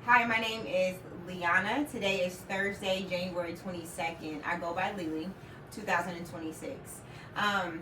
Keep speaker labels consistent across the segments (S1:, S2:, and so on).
S1: Hi, my name is Liana. Today is Thursday, January 22nd. I go by Lily, 2026. Um,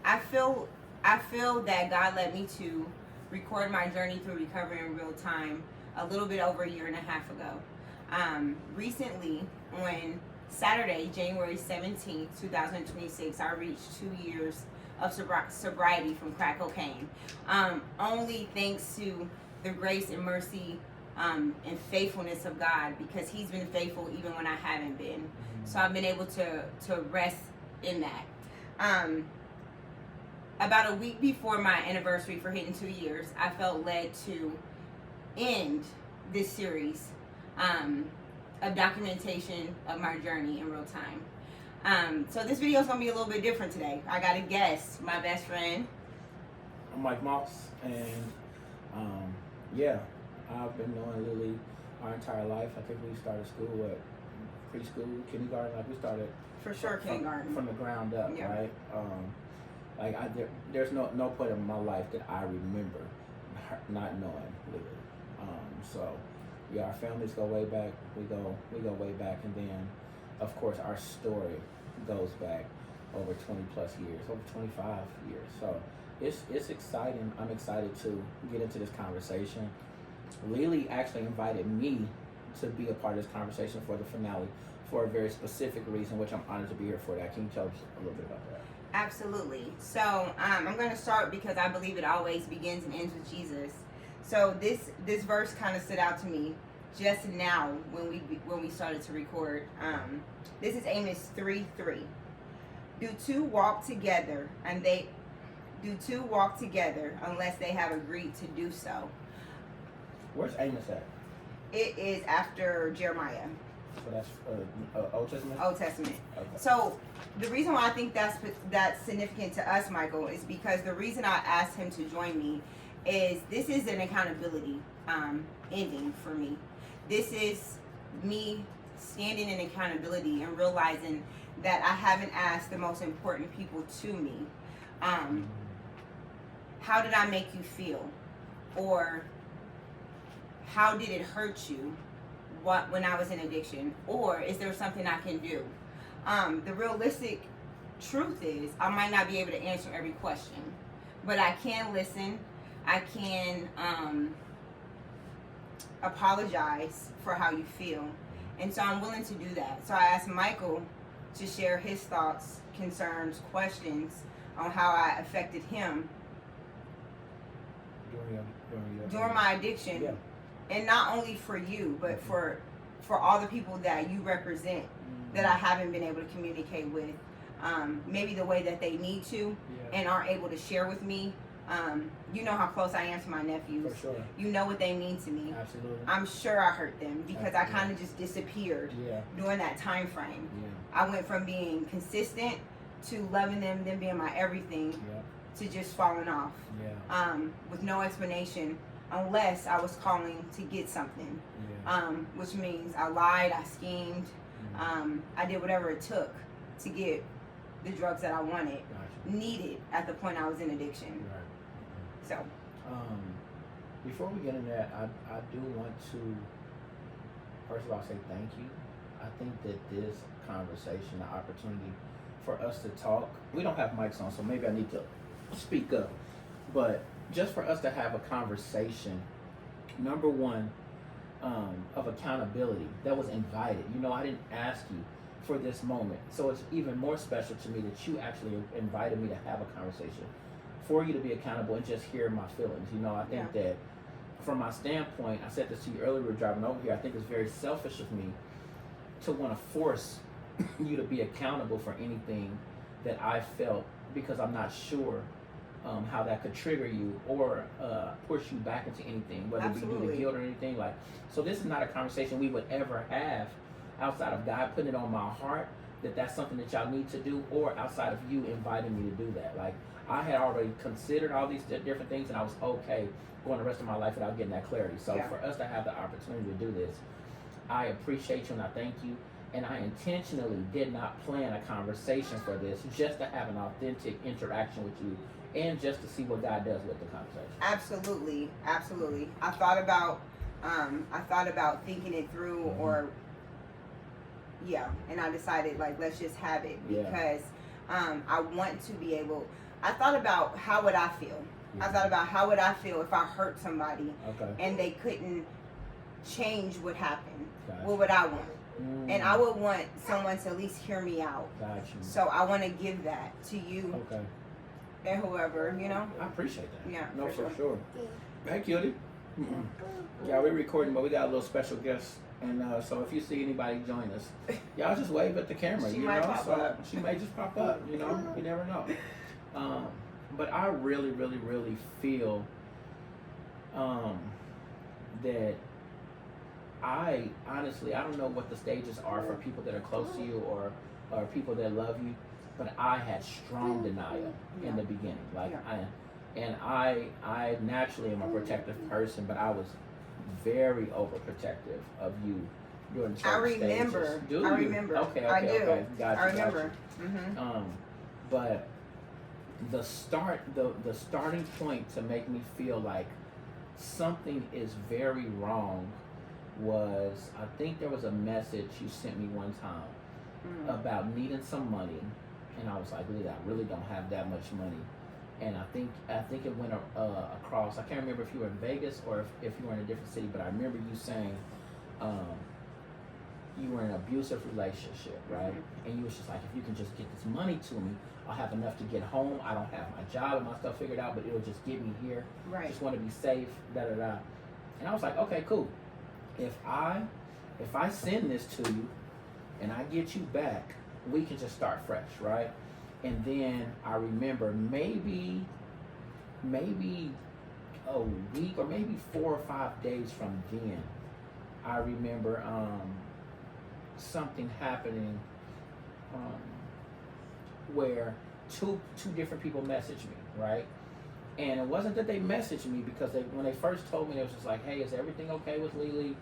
S1: I feel I feel that God led me to record my journey through recovery in real time a little bit over a year and a half ago. Recently, on Saturday, January 17th, 2026, I reached 2 years of sobriety from crack cocaine. Only thanks to the grace and mercy and faithfulness of God, because He's been faithful even when I haven't been. So I've been able to rest in that. Um, about a week before my anniversary for hitting 2 years, I felt led to end this series of documentation of my journey in real time. So this video is gonna be a little bit different today. I got a guest, my best friend.
S2: I'm Mike Moss, and yeah, I've been knowing Lily our entire life. I think we started school at preschool, kindergarten. Like we started
S1: For sure, kindergarten.
S2: from the ground up,
S1: Yeah.
S2: right? There's no point in my life that I remember not knowing Lily. So yeah, our families go way back. We go way back, and then of course our story goes back over 20 plus years, over 25 years. So it's exciting. I'm excited to get into this conversation. Lily actually invited me to be a part of this conversation for the finale for a very specific reason, which I'm honored to be here for that. Can you tell us a little bit about that?
S1: Absolutely. So I'm going to start because I believe it always begins and ends with Jesus. So this verse kind of stood out to me just now when we started to record. This is Amos 3:3. Do two walk together unless they have agreed to do so?
S2: Where's Amos at?
S1: It is after Jeremiah.
S2: So that's Old Testament?
S1: Old Testament.
S2: Okay.
S1: So the reason why I think that's significant to us, Michael, is because the reason I asked him to join me is this is an accountability ending for me. This is me standing in accountability and realizing that I haven't asked the most important people to me, how did I make you feel? Or how did it hurt you when I was in addiction? Or is there something I can do? The realistic truth is I might not be able to answer every question, but I can listen. I can apologize for how you feel. And so I'm willing to do that. So I asked Michael to share his thoughts, concerns, questions on how I affected him during my addiction.
S2: Yeah.
S1: And not only for you, but for all the people that you represent that I haven't been able to communicate with, maybe the way that they need to and aren't able to share with me. You know how close I am to my nephews.
S2: For sure.
S1: You know what they mean to me.
S2: Absolutely.
S1: I'm sure I hurt them because I kind of just disappeared during that time frame.
S2: Yeah.
S1: I went from being consistent to loving them being my everything to just falling off with no explanation, unless I was calling to get something, which means I lied, I schemed, I did whatever it took to get the drugs that I wanted, needed at the point I was in addiction.
S2: Right.
S1: So,
S2: before we get into that, I do want to, first of all, say thank you. I think that this conversation, the opportunity for us to talk, we don't have mics on, so maybe I need to speak up, but just for us to have a conversation, number one, of accountability that was invited. You know, I didn't ask you for this moment, so it's even more special to me that you actually invited me to have a conversation, for you to be accountable and just hear my feelings. You know, I think that from my standpoint, I said this to you earlier, we were driving over here, I think it's very selfish of me to want to force you to be accountable for anything that I felt, because I'm not sure how that could trigger you or push you back into anything, whether it be due to guilt or anything. Like, so this is not a conversation we would ever have outside of God putting it on my heart that that's something that y'all need to do, or outside of you inviting me to do that. Like, I had already considered all these different things, and I was okay going the rest of my life without getting that clarity. So for us to have the opportunity to do this, I appreciate you and I thank you. And I intentionally did not plan a conversation for this, just to have an authentic interaction with you and just to see what God does with the conversation.
S1: absolutely. I thought about I thought about thinking it through, or and I decided like let's just have it because I want to be able. I thought about how would I feel. I thought about how would I feel if I hurt somebody and they couldn't change what happened.
S2: Gotcha.
S1: What would I want? And I would want someone to at least hear me out.
S2: Gotcha.
S1: So I want to give that to you and whoever, you know.
S2: I appreciate that.
S1: Yeah,
S2: no,
S1: for
S2: sure. Hey, cutie. Yeah, we're recording, but we got a little special guest, and so if you see anybody join us, y'all just wave at the camera.
S1: She
S2: you
S1: might
S2: know,
S1: pop
S2: so
S1: up.
S2: she may just pop up. You know, you never know. But I really, really, really feel that I honestly, I don't know what the stages are for people that are close to you or people that love you, but I had strong denial in the beginning. Like I naturally am a protective person, but I was very overprotective of you during certain stages. Do
S1: I
S2: you?
S1: remember.
S2: Okay.
S1: I do.
S2: Okay. Gotcha,
S1: I remember.
S2: Gotcha. But the starting point to make me feel like something is very wrong was, I think there was a message you sent me one time about needing some money, and I was like, Leah, I really don't have that much money. And I think it went across. I can't remember if you were in Vegas or if you were in a different city, but I remember you saying you were in an abusive relationship, right? And you was just like, if you can just get this money to me, I'll have enough to get home. I don't have my job and my stuff figured out, but it'll just get me here.
S1: Right.
S2: Just want to be safe, da-da-da. And I was like, okay, cool. If I send this to you and I get you back, we can just start fresh, right? And then I remember maybe a week or maybe 4 or 5 days from then, I remember something happening where two different people messaged me, right? And it wasn't that they messaged me because when they first told me, it was just like, hey, is everything okay with Lily?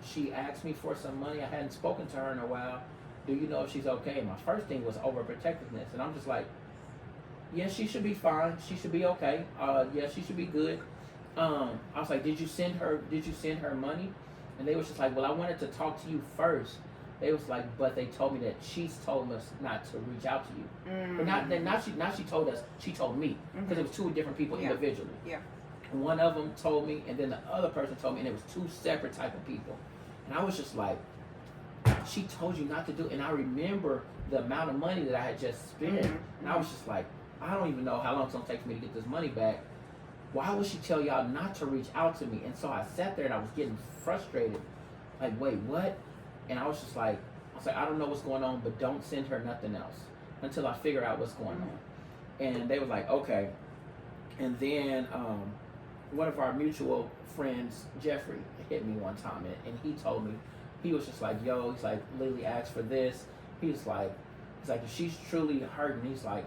S2: She asked me for some money. I hadn't spoken to her in a while. Do you know if she's okay? And my first thing was overprotectiveness. And I'm just like, yes, she should be fine. She should be okay. Yes, she should be good. I was like, did you send her money? And they was just like, well, I wanted to talk to you first. They was like, but they told me that she's told us not to reach out to you. But not she told us, she told me. Because it was 2 different people individually.
S1: Yeah.
S2: One of them told me, and then the other person told me, and it was 2 separate type of people. And I was just like, she told you not to do it. And I remember the amount of money that I had just spent. And I was just like, I don't even know how long it's going to take for me to get this money back. Why would she tell y'all not to reach out to me? And so I sat there and I was getting frustrated. Like, wait, what? And I was like, I don't know what's going on, but don't send her nothing else until I figure out what's going on. And they was like, okay. And then one of our mutual friends, Jeffrey, hit me one time, and he told me, he was just like, yo, he's like, Lily asked for this. He's like, if she's truly hurting, he's like,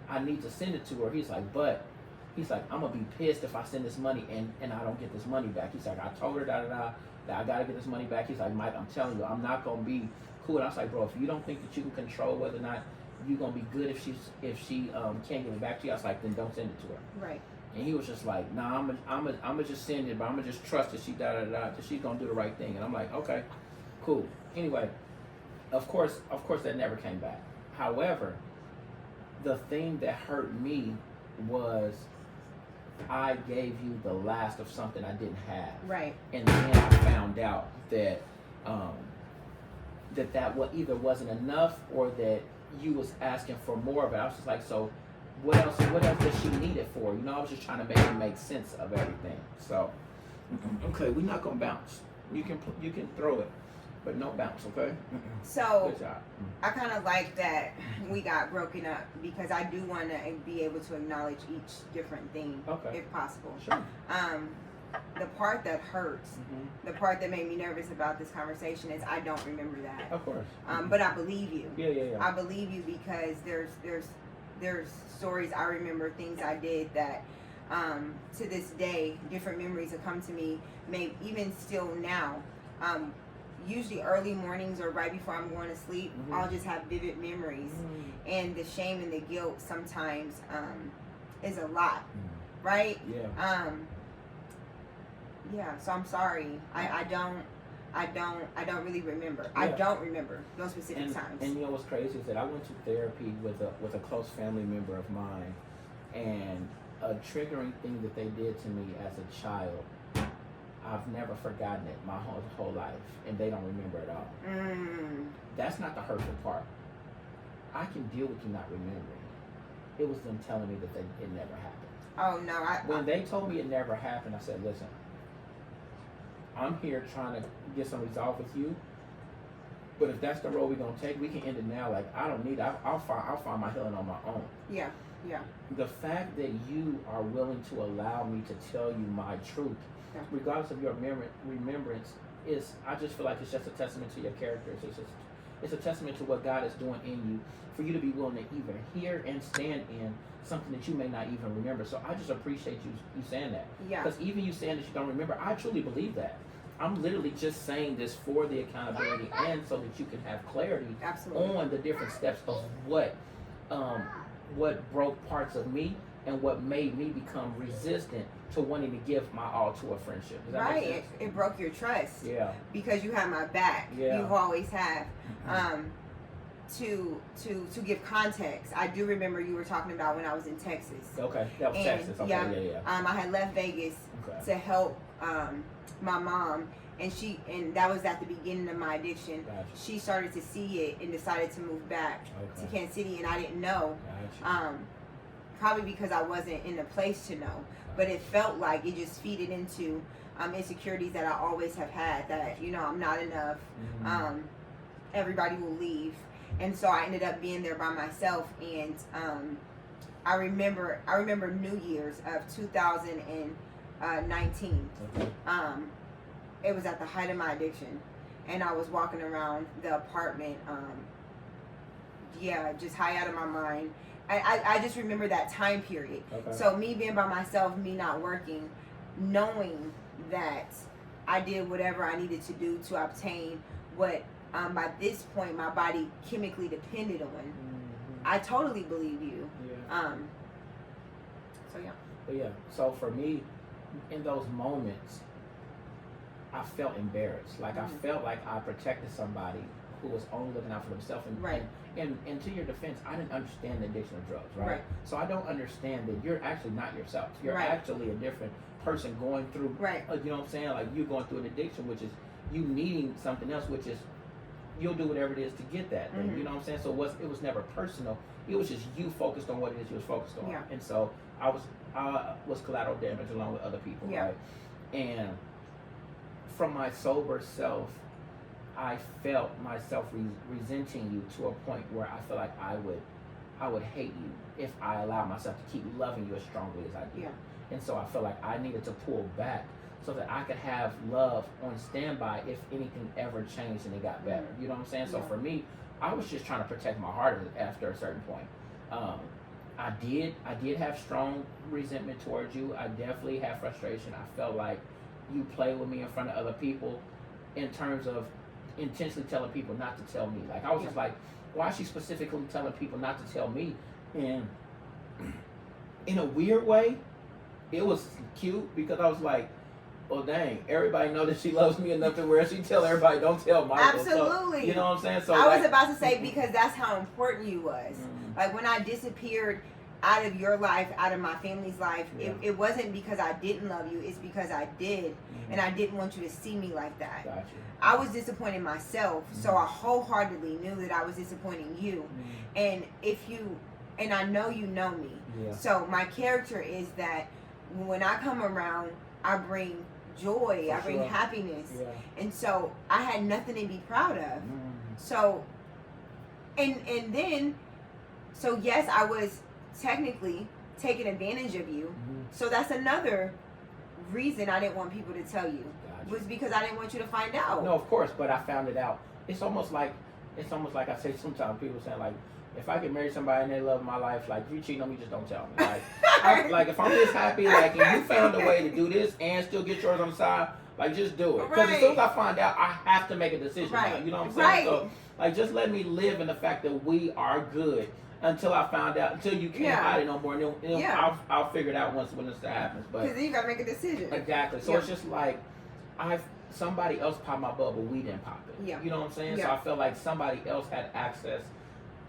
S2: I need to send it to her. He's like, I'm gonna be pissed if I send this money and I don't get this money back. He's like, I told her that I gotta get this money back. He's like, Mike, I'm telling you, I'm not gonna be cool. And I was like, bro, if you don't think that you can control whether or not you're gonna be good if she can't give it back to you, I was like, then don't send it to her. Right. And he was just like, nah, I'm gonna just send it, but I'm gonna just trust that that she's gonna do the right thing. And I'm like, okay, cool. Anyway, of course that never came back. However, the thing that hurt me was I gave you the last of something I didn't have. Right. And then I found out that that what either wasn't enough or that you was asking for more of it. I was just like, so what else does she need it for? You know, I was just trying to make sense of everything. So okay, we're not gonna bounce. You can throw it, but no bounce, okay?
S1: So I kind of like that we got broken up because I do want to be able to acknowledge each different thing, if possible. Sure. The part that hurts, the part that made me nervous about this conversation is I don't remember that. Of course. But I believe you. Yeah. I believe you because there's stories I remember, things I did that to this day, different memories have come to me, even still now. Usually early mornings or right before I'm going to sleep, I'll just have vivid memories. And the shame and the guilt sometimes is a lot, right? Yeah. Yeah, so I'm sorry. I don't really remember. I
S2: Yeah.
S1: don't remember those specific times.
S2: And you know what's crazy is that I went to therapy with a close family member of mine, and a triggering thing that they did to me as a child, I've never forgotten it my whole life, and they don't remember it all. That's not the hurtful part. I can deal with you not remembering. It was them telling me that it never happened.
S1: Oh no!
S2: When they told me it never happened, I said, "Listen, I'm here trying to get some resolve with you. But if that's the road we're gonna take, we can end it now. Like I don't need. I'll find my healing on my own."
S1: Yeah.
S2: The fact that you are willing to allow me to tell you my truth,
S1: Yeah.
S2: regardless of your remembrance, is, I just feel like it's just a testament to your characters. It's a testament to what God is doing in you, for you to be willing to even hear and stand in something that you may not even remember. So I just appreciate you saying that.
S1: Yeah.
S2: Because even you saying that you don't remember, I truly believe that. I'm literally just saying this for the accountability and so that you can have clarity
S1: Absolutely.
S2: on the different steps of what broke parts of me and what made me become resistant to wanting to give my all to a friendship. Does that make
S1: Right.
S2: sense?
S1: It broke your trust.
S2: Yeah.
S1: Because you have my back.
S2: Yeah.
S1: You've always have. To give context, I do remember you were talking about when I was in Texas.
S2: Okay. That was Texas. Okay. Yeah.
S1: I had left Vegas to help my mom, and that was at the beginning of my addiction.
S2: Gotcha.
S1: She started to see it and decided to move back to Kansas City, and I didn't know.
S2: Gotcha.
S1: Probably because I wasn't in a place to know, but it felt like it just feeded into insecurities that I always have had, that I'm not enough. Everybody will leave, and so I ended up being there by myself. And I remember New Year's of 2019.
S2: Okay.
S1: It was at the height of my addiction, and I was walking around the apartment, just high out of my mind. I just remember that time period.
S2: Okay.
S1: So me being by myself, me not working, knowing that I did whatever I needed to do to obtain what by this point my body chemically depended on. I totally believe you.
S2: Yeah.
S1: So yeah.
S2: But yeah. So for me, in those moments, I felt embarrassed. Like I felt like I protected somebody who was only looking out for themselves. And to your defense, I didn't understand the addiction of drugs, right? So I don't understand that you're actually not yourself. You're actually a different person going through, you know what I'm saying? Like you're going through an addiction, which is you needing something else, which is you'll do whatever it is to get that thing. You know what I'm saying? So it was never personal. It was just you focused on what it is you was focused on.
S1: Yeah.
S2: And so I was collateral damage along with other people, right? And from my sober self, I felt myself resenting you to a point where I feel like I would hate you if I allowed myself to keep loving you as strongly as I did.
S1: Yeah.
S2: And so I felt like I needed to pull back so that I could have love on standby if anything ever changed and it got better. You know what I'm saying? So for me, I was just trying to protect my heart after a certain point. I did have strong resentment towards you. I definitely had frustration. I felt like you played with me in front of other people in terms of intentionally telling people not to tell me. Like I was just like, why is she specifically telling people not to tell me? And in a weird way, it was cute because I was like, well, dang, everybody know that she loves me enough to where she tell everybody, don't tell Michael.
S1: Absolutely.
S2: So, you know what I'm saying? So
S1: I was about to say, because that's how important you was. Like when I disappeared out of your life, out of my family's life, it wasn't because I didn't love you. It's because I did, and I didn't want you to see me like that.
S2: Gotcha.
S1: I was disappointing myself, so I wholeheartedly knew that I was disappointing you. And and I know you know me. So my character is that when I come around, I bring joy, I bring happiness. And so I had nothing to be proud of. So, and then, so yes, I was technically taking advantage of you. So that's another reason I didn't want people to tell you. Was because I didn't want you to find out.
S2: No, of course, but I found it out. It's almost like I say sometimes. People say like, if I could marry somebody and they love my life, like if you cheating on me, just don't tell me. Like, like if I'm this happy, like if you found a way to do this and still get yours on the side, like just do it. Because as soon as I find out, I have to make a decision. Now, you know what I'm saying? So like just let me live in the fact that we are good until I found out, until you can't hide it no more. And then
S1: Yeah.
S2: I'll figure it out when this happens. But
S1: Because then you gotta make a decision.
S2: exactly. So
S1: Yeah.
S2: it's just like somebody else popped my bubble, we didn't pop it.
S1: Yeah.
S2: You know what I'm saying? So
S1: Yeah.
S2: I felt like somebody else had access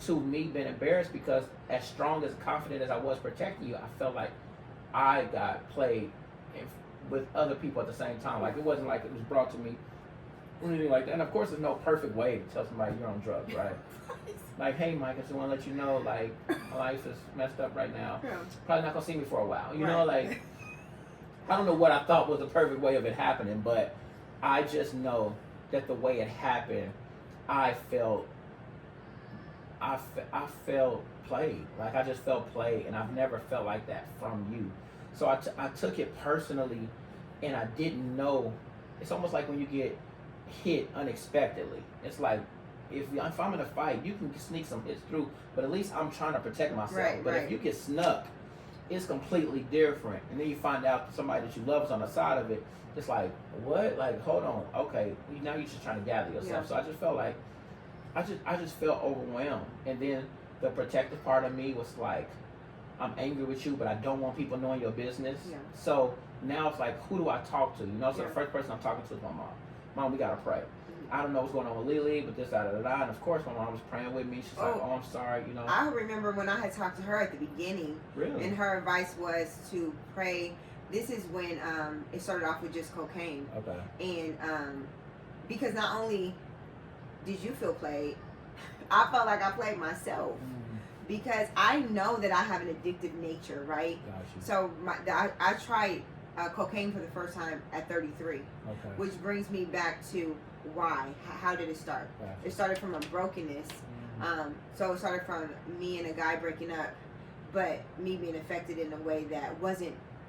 S2: to me being embarrassed, because as strong as confident as I was protecting you, I felt like I got played with other people at the same time. Like, it wasn't like it was brought to me or anything like that. And of course, there's no perfect way to tell somebody you're on drugs, right? Like, hey, Mike, I just want to let you know, like, my life is messed up right now.
S1: Yeah.
S2: Probably not gonna see me for a while. You know,
S1: Right.
S2: like, I don't know what I thought was the perfect way of it happening, but I just know that the way it happened, I felt played. Like, I just felt played, and I've never felt like that from you. So I took it personally, and I didn't know. It's almost like when you get hit unexpectedly. It's like, if I'm in a fight, you can sneak some hits through, but at least I'm trying to protect myself.
S1: Right,
S2: but
S1: right.
S2: if you get snuck, it's completely different. And then you find out somebody that you love is on the side of it. It's like, what? Like, hold on. Okay, now you're just trying to gather yourself.
S1: Yeah.
S2: So I just felt like, I just felt overwhelmed. And then the protective part of me was like, I'm angry with you, but I don't want people knowing your business.
S1: Yeah.
S2: So now it's like, who do I talk to? You know, so
S1: Yeah.
S2: the first person I'm talking to is my mom. Mom, we gotta pray. I don't know what's going on with Lily, but this, da. And of course, my mom was praying with me. She's like, oh, I'm sorry, you know.
S1: I remember when I had talked to her at the beginning,
S2: Really?
S1: and her advice was to pray. This is when it started off with just cocaine.
S2: Okay.
S1: And because not only did you feel played, I felt like I played myself. Because I know that I have an addictive nature, right?
S2: Got you.
S1: So I tried cocaine for the first time at 33,
S2: Okay.
S1: which brings me back to why. How did it start?
S2: Gotcha.
S1: It started from a brokenness. So it started from me and a guy breaking up, but me being affected in a way that wasn't